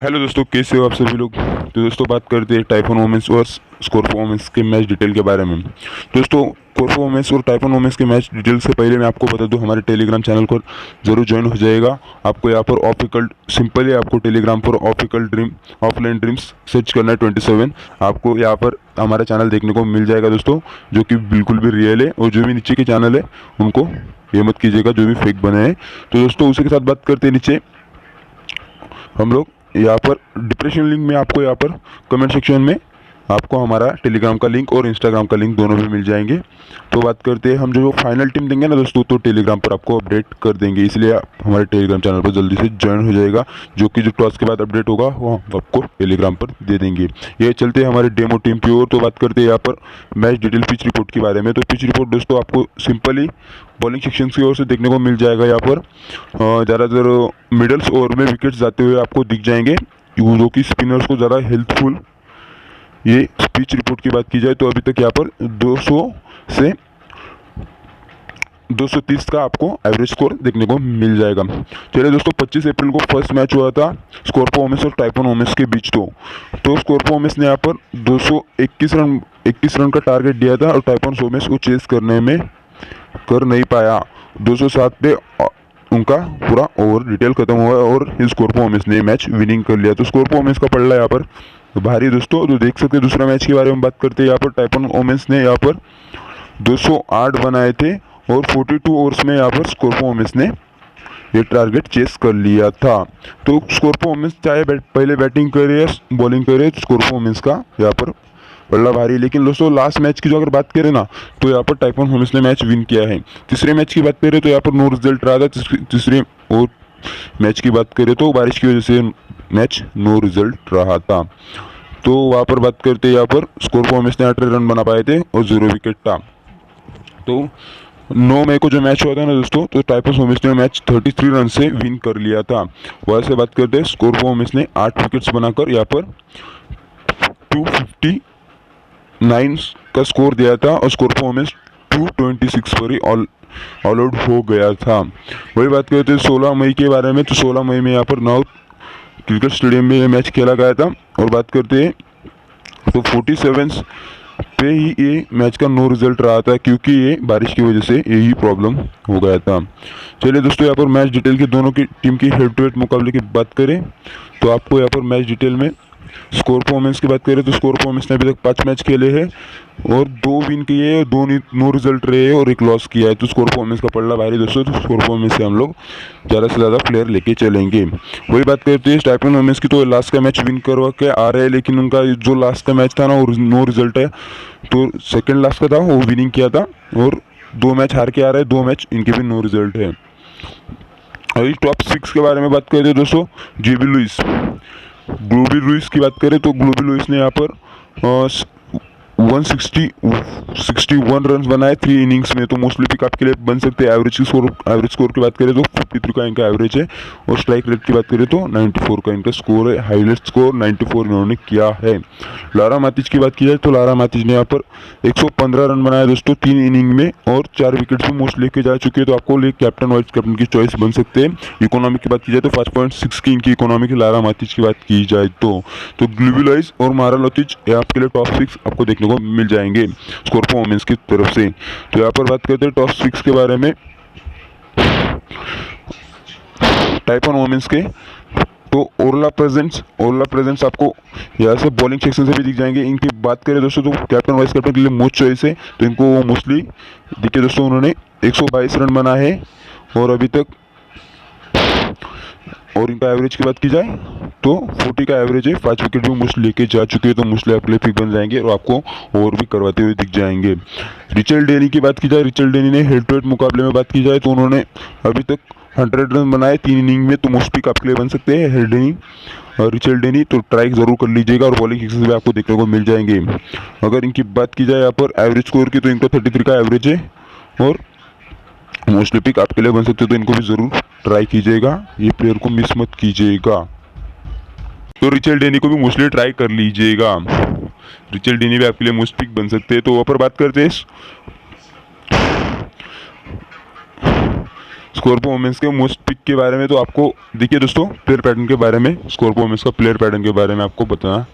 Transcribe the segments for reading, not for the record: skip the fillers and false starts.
Hello दोस्तों, कैसे हो आप सभी लोग। तो दोस्तों बात करते हैं टाइफन वोमेंस और स्कॉर्पियो वोमेंस के मैच डिटेल के बारे में। दोस्तों स्कॉर्पियो वोमेंस और टाइफन वोमेंस के मैच डिटेल से पहले मैं आपको बता दूं, हमारे टेलीग्राम चैनल को जरूर ज्वाइन हो जाएगा। आपको यहाँ पर ऑफिकल सिंपली आपको टेलीग्राम पर ऑफिकल ड्रीम ऑफलाइन ड्रीम्स सर्च करना है 27। आपको यहाँ पर हमारा चैनल देखने को मिल जाएगा दोस्तों, जो कि बिल्कुल भी रियल है। और जो भी नीचे के चैनल है उनको ये मत कीजिएगा जो भी फेक बने हैं। तो दोस्तों उसी के साथ बात करते हैं, नीचे हम लोग यहाँ पर डिप्रेशन लिंक में आपको यहाँ पर कमेंट सेक्शन में आपको हमारा टेलीग्राम का लिंक और इंस्टाग्राम का लिंक दोनों भी मिल जाएंगे। तो बात करते हैं, हम जो फाइनल टीम देंगे ना दोस्तों, तो टेलीग्राम पर आपको अपडेट कर देंगे, इसलिए आप हमारे टेलीग्राम चैनल पर जल्दी से ज्वाइन हो जाएगा। जो कि जो टॉस के बाद अपडेट होगा वो हम आपको टेलीग्राम पर दे देंगे। ये चलते हैं हमारे डेमो टीम की ओर। तो बात करते हैं यहाँ पर मैच डिटेल पिच रिपोर्ट के बारे में। तो पिच रिपोर्ट दोस्तों आपको सिंपली बॉलिंग सेक्शन की ओर से देखने को मिल जाएगा। यहाँ पर ज़्यादातर मिडल्स ओवर में विकेट्स जाते हुए आपको दिख जाएंगे, जो कि स्पिनर्स को ज़्यादा हेल्पफुल। ये पिच रिपोर्ट की बात की जाए तो अभी तक यहाँ पर 200 से 230 का आपको एवरेज स्कोर देखने को मिल जाएगा। चलिए दोस्तों, 25 अप्रैल को फर्स्ट मैच हुआ था स्कॉर्पियो वोमेंस और टाइफन वोमेंस के बीच। तो स्कॉर्पियो वोमेंस ने यहाँ पर 221 रन का टारगेट दिया था और टाइफन वोमेंस को चेस करने में कर नहीं पाया। 207 पे उनका पूरा ओवर डिटेल खत्म हुआ और स्कॉर्पियो वोमेंस ने मैच विनिंग कर लिया। तो स्कॉर्पियो वोमेंस का पड़ला यहाँ पर भारी दोस्तों। तो देख सकते हैं दूसरा मैच के बारे में बात करते हैं। यहाँ पर टाइफन वोमेंस ने यहाँ पर 208 बनाए थे और 42 ओवर्स में यहाँ पर स्कॉर्पियो वोमेंस ने ये टारगेट चेस कर लिया था। तो स्कॉर्पियो वोमेंस चाहे पहले बैटिंग करे या बॉलिंग करे, तो स्कॉर्पियो वोमेंस का यहाँ पर बल्ला भारी। लेकिन दोस्तों लास्ट मैच की जो अगर बात करें ना, तो यहाँ पर टाइफन वोमेंस ने मैच विन किया है। तीसरे मैच की बात करें तो यहाँ पर नो रिजल्ट रहा था। तीसरे और मैच की बात करें तो बारिश की वजह से मैच नो रिजल्ट रहा था। तो वहाँ पर बात करते यहाँ पर स्कॉर्पियो वोमेंस ने 18 रन बना पाए थे और 0 विकेट था। तो 9 मई को जो मैच हुआ था ना दोस्तों, तो टाइफन वोमेंस ने मैच 33 रन से विन कर लिया था। वहाँ से बात करते हैं, स्कॉर्पियो वोमेंस ने 8 विकेट्स बनाकर यहाँ पर 259 का स्कोर दिया था और स्कॉर्पियो वोमेंस 226 पर ही ऑल आउट हो गया था। वही बात करते हैं 16 मई के बारे में। तो 16 मई में यहाँ पर नौ क्रिकेट स्टेडियम में ये मैच खेला गया था। और बात करते हैं तो 47 पे ही ये मैच का नो रिजल्ट रहा था, क्योंकि ये बारिश की वजह से यही प्रॉब्लम हो गया था। चलिए दोस्तों, यहाँ पर मैच डिटेल की दोनों की टीम की हेड टू हेड मुकाबले की बात करें तो आपको यहाँ पर मैच डिटेल में स्कॉर्पियो वोमेंस की बात करें तो स्कॉर्पियो वोमेंस ने अभी तक 5 मैच खेले हैं और 2 विन किए हैं, 2 नो रिजल्ट रहे हैं और 1 लॉस किया है। तो स्कॉर्पियो वोमेंस का पड़ला भारी दोस्तों। तो स्कॉर्पियो वोमेंस से हम लोग ज़्यादा से ज़्यादा प्लेयर लेके चलेंगे। वही बात करते हैं टाइफन वोमेंस की। तो लास्ट का मैच विन करवा के आ रहे हैं, लेकिन उनका जो लास्ट का मैच था ना वो नो रिजल्ट है। तो सेकेंड लास्ट का था वो विनिंग किया था और 2 मैच हार के आ रहे हैं, 2 मैच इनके भी नो रिजल्ट है। अभी टॉप 6 के बारे में बात करें दोस्तों, जेबी लुइस ग्लोबी लुइस की बात करें तो ग्लोबी लुइस ने यहाँ पर 161 रन बनाए 3 इनिंग्स में। तो मोस्टली पिक आपके लिए बन सकते हैं। एवरेज स्कोर की बात करें तो 53 का इनका एवरेज है और स्ट्राइक रेट की बात करें तो 94 का इनका स्कोर है। हाईएस्ट स्कोर 94 इन्होंने किया है। लारा मातिज की बात की जाए तो लारा मातिज ने यहाँ पर 115 रन बनाया दोस्तों 3 इनिंग में और 4 विकेट भी मोस्ट लेके जा चुके हैं। तो आपको लिए कैप्टन वाइस कैप्टन की चॉइस बन सकते हैं। इकोनॉमिक की बात की जाए तो 5.6 की इनकी इकोनॉमिक लारा मातिज की बात की जाए तो ग्लूबिलाइज और मारा लोतिज आपके लिए टॉप 6 आपको देखने को मिल जाएंगे स्कॉर्पियो वोमेंस की तरफ से। तो यहाँ पर बात करते हैं टॉप 6 के बारे में टाइफन वोमेंस के। तो ओरला प्रेजेंट्स आपको यहाँ से बॉलिंग सेक्शन से भी दिख जाएंगे। इनकी बात करें दोस्तों तो कैप्टन वाइस कैप्टन के लिए मोस्ट चॉइस है, तो इनको मोस्टली दिखे दोस्तों। उन्होंने 122 रन बना है और अभी तक, और इनका एवरेज की बात की जाए तो 40 का एवरेज है। 5 विकेट भी मोस्टली लेके जा चुके हैं, तो मोस्टली आपके लिए पिक बन जाएंगे और आपको ओवर भी करवाते हुए दिख जाएंगे। रिचल डेनी की बात की जाए, रिचल डेनी ने हेड टू हेड मुकाबले में बात की जाए तो उन्होंने अभी तक 100 रन बनाए 3 इनिंग में। तो मोस्ट पिक आपके लिए बन सकते हैं हेड डेनी और रिचल डेनी। तो ट्राई जरूर कर लीजिएगा और बॉलिंग एक्सेस भी आपको देखने को मिल जाएंगे। अगर इनकी बात की जाए यहाँ पर एवरेज स्कोर की, तो इनका 33 का एवरेज है और मोस्टली पिक आपके लिए बन सकते हो। तो इनको भी जरूर ट्राई कीजिएगा, ये प्लेयर को मिस मत कीजिएगा। तो रिचल डेनी को भी मोस्टली ट्राई कर लीजिएगा। रिचल डेनी भी आपके लिए मोस्ट पिक बन सकते हैं। तो वहाँ पर बात करते हैं स्कोर परफॉर्मेंस के मोस्ट पिक के बारे में तो आपको देखिए दोस्तों, प्लेयर पैटर्न के बारे में, स्कोर परफॉर्मेंस का प्लेयर पैटर्न के बारे में आपको बताना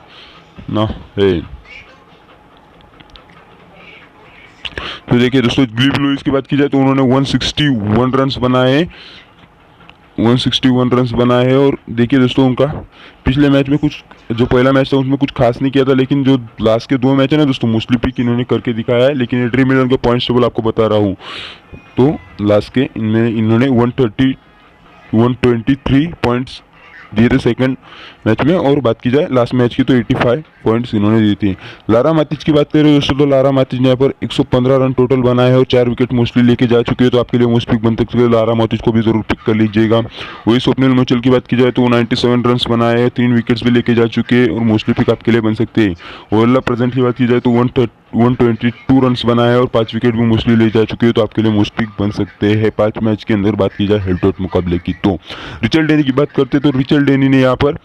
ना है। तो देखिए दोस्तों, ग्लिब लुइस की बात की जाए तो उन्होंने 161 रन्स बनाए, 161 रन्स बनाए हैं। और देखिए दोस्तों, उनका पिछले मैच में कुछ, जो पहला मैच था उसमें कुछ खास नहीं किया था, लेकिन जो लास्ट के 2 मैच है ना दोस्तों, मोस्टली पिक इन्होंने करके दिखाया है। लेकिन ड्रीम 11 के पॉइंट्स टेबल आपको बता रहा हूँ, तो लास्ट के इनमें इन्होंने 123 पॉइंट्स दिए थे सेकंड मैच में। और बात की जाए लास्ट मैच की तो 85 पॉइंट्स इन्होंने दिए थे। लारा मातिच की बात करें दोस्तों, तो लारा मातिच ने यहाँ पर 115 रन टोटल बनाए हैं और 4 विकेट मोस्टली लेके जा चुके हैं। तो आपके लिए मोस्ट पिक बन सकते हैं, लारा मातिच को भी जरूर पिक कर लीजिएगा। वही स्वप्निल मुचल की बात की जाए तो 97 रन बनाए हैं, 3 विकेट्स भी लेके जा चुके हैं और मोस्टली पिक आपके लिए बन सकते हैं। ओरला प्रेजेंट की बात की जाए तो 122 रन बनाए हैं और 5 विकेट भी मोस्टली ले जा चुके हैं। तो आपके लिए मोस्ट पिक बन सकते हैं 5 मैच के अंदर। बात की जाए हेड टू हेड मुकाबले की तो रिचर्ड डेनी की बात करते हैं तो रिचर्ड डेनी ने यहाँ पर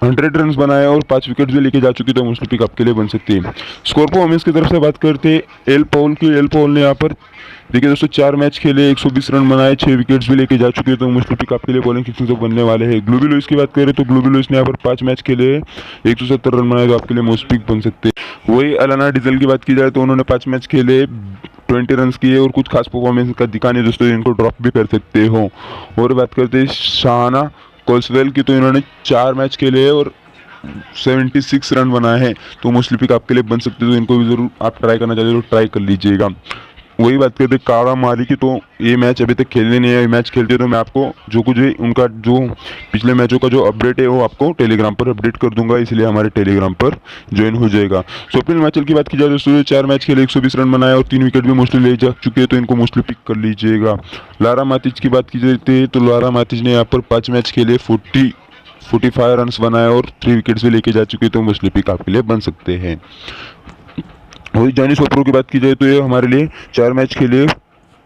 100 रन बनाए और 5 विकेट भी लेके जा चुकी, तो मोस्टली पिक आपके लिए बन सकती है। स्कोर परफॉर्मेंस की तरफ से बात करते हैं एल पॉल की। एल पॉल ने यहाँ पर देखिए दोस्तों 4 मैच खेले, 120 रन बनाए, 6 विकेट्स भी लेके जा चुके हैं। तो मोस्टली पिक आपके लिए बॉलिंग सिक्सिंग से बनने वाले हैं। ग्लोबी लुइस की बात करें तो ग्लोबी लुइस ने यहाँ पर 5 मैच खेले, 170 रन बनाए, तो आपके लिए मोस्ट पिक बन सकते हैं। वही अलाना डीजल की बात की जाए तो उन्होंने 5 मैच खेले, 20 रन किए और कुछ खास परफॉर्मेंस का दिखाने दोस्तों, इनको ड्रॉप भी कर सकते हो। और बात करते हैं शाहाना कोल्सवेल की, तो इन्होंने 4 मैच खेले और 76 रन बनाए हैं। तो मोस्टली पिक आपके लिए बन सकते हैं, तो इनको भी जरूर आप ट्राई करना चाहते हो तो ट्राई कर लीजिएगा। वही बात करते हैं कारा मारी की, तो ये मैच अभी तक खेलने नहीं है। ये मैच खेलते तो मैं आपको जो कुछ उनका जो पिछले मैचों का जो अपडेट है वो आपको टेलीग्राम पर अपडेट कर दूंगा, इसलिए हमारे टेलीग्राम पर ज्वाइन हो जाएगा। स्वप्निल माचल की बात की जाए दोस्तों, 4 मैच खेले, 120 रन बनाए और 3 विकेट भी मोस्टली ले जा चुके हैं, तो इनको मोस्टली पिक कर लीजिएगा। लारा मातिच की बात की जाए तो लारा मातिच ने यहाँ पर 5 मैच खेले, 45 रन बनाए और 3 विकेट्स भी लेके जा चुके, तो मोस्टली पिक आपके लिए बन सकते हैं। वही जॉनी सोप्रो की बात की जाए तो ये हमारे लिए 4 मैच खेले,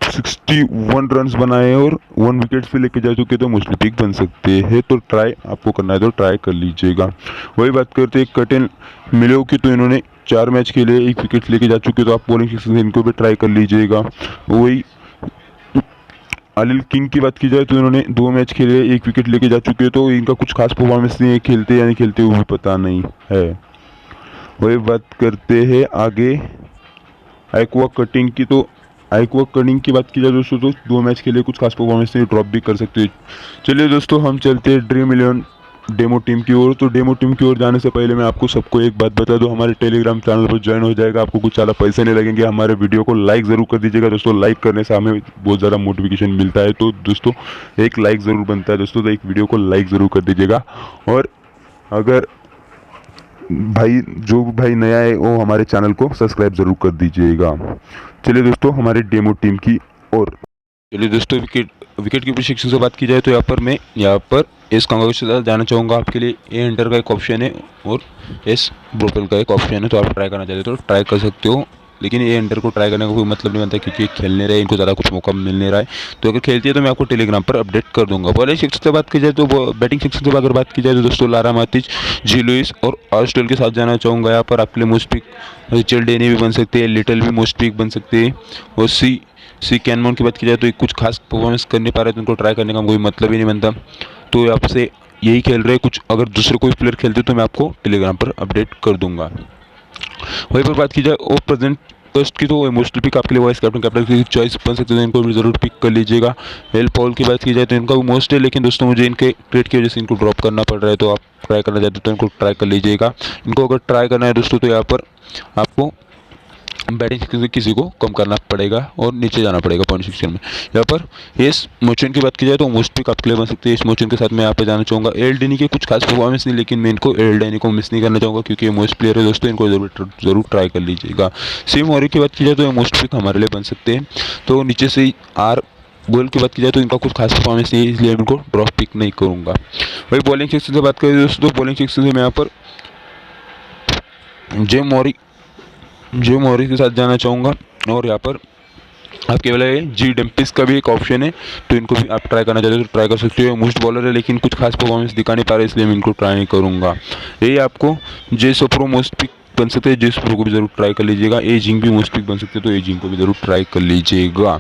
61 रन बनाए और 1 विकेट्स भी लेके जा चुके, तो मोस्टली पिक बन सकते हैं। तो ट्राई आपको करना है तो ट्राई कर लीजिएगा। वही बात करते हैं कटेन मिलो की, तो इन्होंने 4 मैच खेले, 1 विकेट लेके जा चुके, तो आप बॉलिंग सिक्सिंग से इनको भी ट्राई कर लीजिएगा। वही अनिल किंग की बात की जाए तो इन्होंने 2 मैच खेले, 1 विकेट लेके जा चुके, तो इनका कुछ खास परफॉर्मेंस नहीं है, खेलते या नहीं खेलते वो भी पता नहीं है। वही बात करते हैं आगे एक्वा कटिंग की, तो एक्वा कटिंग की बात की जाए दोस्तों तो 2 मैच खेले, कुछ खास परफॉर्मेंस नहीं, ड्रॉप भी कर सकते हैं। चलिए दोस्तों, हम चलते हैं ड्रीम 11 डेमो टीम की ओर। तो डेमो टीम की ओर जाने से पहले मैं आपको सबको एक बात बता दूं, हमारे टेलीग्राम चैनल पर ज्वाइन हो जाएगा, आपको कुछ ज़्यादा पैसे नहीं लगेंगे। हमारे वीडियो को लाइक ज़रूर कर दीजिएगा दोस्तों, लाइक करने से हमें बहुत ज़्यादा मोटिवेशन मिलता है। तो दोस्तों एक लाइक ज़रूर बनता है दोस्तों, तो एक वीडियो को लाइक ज़रूर कर दीजिएगा। और अगर जो भाई नया है वो हमारे चैनल को सब्सक्राइब ज़रूर कर दीजिएगा। चलिए दोस्तों हमारे डेमो टीम की ओर। चलिए दोस्तों, विकेट कीपर सेक्शन से बात की जाए तो यहाँ पर एस कांगा के साथ जाना चाहूँगा। आपके लिए ए एंटर का एक ऑप्शन है और एस ब्रोपेल का एक ऑप्शन है, तो आप ट्राई करना चाहते हो तो ट्राई कर सकते हो। लेकिन ये एंटर को ट्राई करने का कोई मतलब नहीं बनता, क्योंकि खेल नहीं रहे, इनको ज़्यादा कुछ मौका मिल नहीं रहा है। तो अगर खेलती है तो मैं आपको टेलीग्राम पर अपडेट कर दूंगा। बॉलिंग सेक्शन से बात की जाए तो बैटिंग सेक्शन से अगर बात की जाए तो दोस्तों लारा मातिच, जी लुइस और आर्स्टेल के साथ जाना चाहूँगा। यहाँ पर आपके लिए मोस्ट पिक रिचर्ड डेनी भी बन सकते हैं, लिटल भी मोस्ट पिक बन सकते हैं। और सी कैनमोन की बात की जाए तो कुछ खास परफॉर्मेंस कर नहीं पा रहे, तो उनको ट्राई करने का कोई मतलब ही नहीं बनता। तो आपसे यही खेल रहे, कुछ अगर दूसरे कोई प्लेयर खेलते तो मैं आपको टेलीग्राम पर अपडेट कर दूंगा। वहीं पर बात की जाए और प्रेजेंट फर्स्ट की, तो मोस्टली पिक आपके लिए वाइस कैप्टन की चॉइस बन सकते हैं, इनको भी जरूर पिक कर लीजिएगा। एल पॉल की बात की जाए तो इनका भी मोस्ट है, लेकिन दोस्तों मुझे इनके क्रेडिट की वजह से इनको ड्रॉप करना पड़ रहा है। तो आप ट्राई करना चाहते हो तो इनको ट्राई कर लीजिएगा। इनको अगर ट्राई करना है दोस्तों तो यहाँ पर आपको बैटिंग सेक्शन से किसी को कम करना पड़ेगा और नीचे जाना पड़ेगा पॉइंट सेक्शन में। यहाँ पर एस मोचन की बात की जाए तो मोस्ट पिक आपके लिए बन सकते हैं। इस मोचन के साथ मैं यहाँ पे जाना चाहूँगा। एल डेनी के कुछ खास परफॉर्मेंस नहीं, लेकिन मैं इनको एल डेनी को मिस नहीं करना चाहूँगा, क्योंकि ये मोस्ट प्लेयर है दोस्तों, इनको जरूर ट्राई कर लीजिएगा। सिम और की बात की जाए तो मोस्ट पिक हमारे लिए बन सकते हैं। तो नीचे से आर गोल की बात की जाए तो इनका कुछ खास परफॉर्मेंस नहीं है, इसलिए मैं इनको ड्रॉप पिक नहीं करूँगा। वही बॉलिंग सेक्शन से बात करें दोस्तों, बॉलिंग सेक्शन से मैं यहाँ पर जे मॉरिस के साथ जाना चाहूँगा। और यहाँ पर आपके वाला जी डम्पिस का भी एक ऑप्शन है, तो इनको भी आप ट्राई करना चाहते हो तो ट्राई कर सकते हो। मोस्ट बॉलर है, लेकिन कुछ खास परफॉर्मेंस दिखा नहीं पा रहे, इसलिए मैं इनको ट्राई नहीं करूँगा। यही आपको जे सोप्रो मोस्ट पिक बन सकते हैं, जिस प्रो को भी ज़रूर ट्राई कर लीजिएगा। एजिंग भी मोस्ट पिक बन सकते हैं, तो एजिंग को भी ज़रूर ट्राई कर लीजिएगा।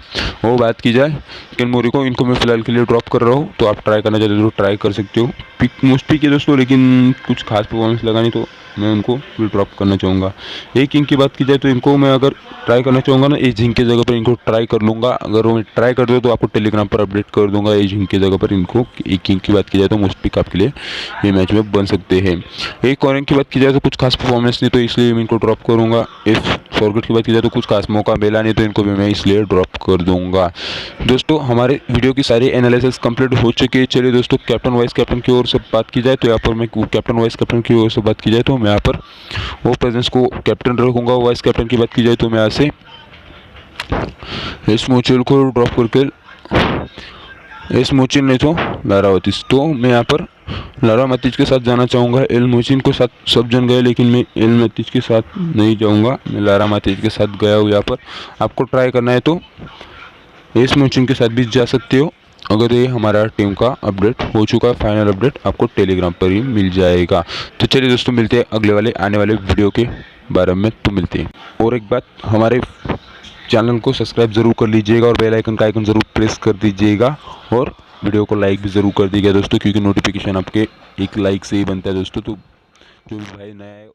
वो बात की जाए किन मोरी को, इनको मैं फिलहाल के लिए ड्रॉप कर रहा हूँ, तो आप ट्राई करना चाहते हो तो ट्राई कर सकते हो। पिक मोस्ट पिक है दोस्तों, लेकिन कुछ खास परफॉर्मेंस लगानी तो मैं उनको भी ड्रॉप करना चाहूँगा। एक किंग की बात की जाए तो इनको मैं अगर ट्राई करना चाहूँगा ना, एजिंग की जगह पर इनको ट्राई कर लूँगा। अगर वो ट्राई कर दो तो आपको टेलीग्राम पर अपडेट कर दूंगा। एजिंग की जगह पर इनको एक किंग की बात की जाए तो मोस्ट पिक आपके लिए ये मैच में बन सकते हैं। एक कॉर्नर की बात की जाए तो कुछ खास परफॉर्मेंस नहीं, तो इसलिए मैं इनको ड्रॉप करूँगा। इफ फॉरगेट की बात की जाए तो कुछ खास मौका मिला नहीं, तो इनको भी मैं इसलिए ड्रॉप कर दूंगा। दोस्तों हमारे वीडियो की सारी एनालिसिस कंप्लीट हो चुकी है। चलिए दोस्तों, कैप्टन वाइस कैप्टन की ओर से बात की जाए तो यहाँ पर मैं कैप्टन वाइस कैप्टन की ओर से बात की जाए तो मैं यहाँ पर वो प्रेजेंस को कैप्टन रखूँगा। वाइस कैप्टन की बात की जाए तो मैं यहाँ से इस मोचेल को ड्रॉप करके इस मोचिन नहीं तो लारा मतीज, तो मैं यहाँ पर लारा मतीज के साथ जाना चाहूँगा। एल मोचिन के साथ सब जन गए, लेकिन मैं एल मतीज के साथ नहीं जाऊँगा, मैं लारा मतीज के साथ गया हूँ। यहाँ पर आपको ट्राई करना है तो इस मोचिन के साथ भी जा सकते हो। अगर ये हमारा टीम का अपडेट हो चुका है, फाइनल अपडेट आपको टेलीग्राम पर ही मिल जाएगा। तो चलिए दोस्तों, मिलते हैं अगले वाले आने वाले वीडियो के बारे में, तो मिलते हैं। और एक बात, हमारे चैनल को सब्सक्राइब जरूर कर लीजिएगा और बेल आइकन का आइकन जरूर प्रेस कर दीजिएगा, और वीडियो को लाइक भी ज़रूर कर दीजिएगा दोस्तों, क्योंकि नोटिफिकेशन आपके एक लाइक से ही बनता है दोस्तों। तो जो भी भाई नया है